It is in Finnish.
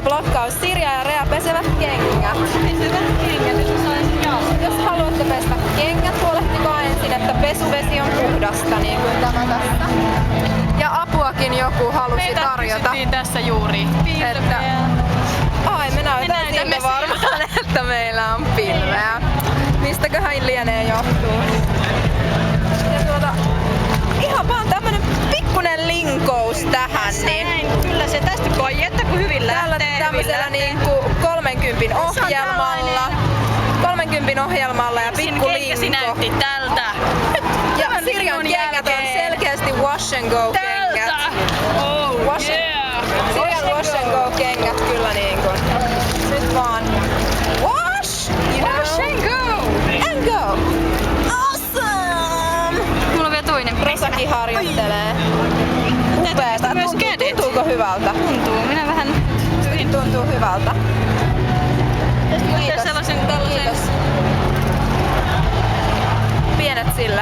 Blokkaus. Sirja ja Rea pesevät kengät. Jos haluatte pestä kengät, huolehtikaa ensin, että pesuvesi on puhdasta, niin kuin tämä tässä. Ja apuakin joku halusi tarjota. Meitä tässä juuri. Että, ai, me näytän sille varmaan, että meillä on pilveä. Mistäköhän lienee johtuu. Ja ihan vaan tämmönen pikkunen linkous tähän. Niin. Kyllä se tästä koijetta kun hyvin lähtee. Tämmöisellä niinku 30 ohjelmalla. 30 ohjelmalla ja pikku linkko. Näytti tältä. Ja Sirjan kengät on selkeästi wash and go kengät. Oh wash yeah! Sirjan wash and go kengät kyllä niinku. Nyt vaan wash! Wash and go! And go! Awesome! Mulla on vielä toinen. Rosakin harjoittelee. Upeeta. Tuntuuko hyvältä? Tuntuu. Minä vähän tuntuu hyvältä. Kiitos. Kiitos. Pienet sille.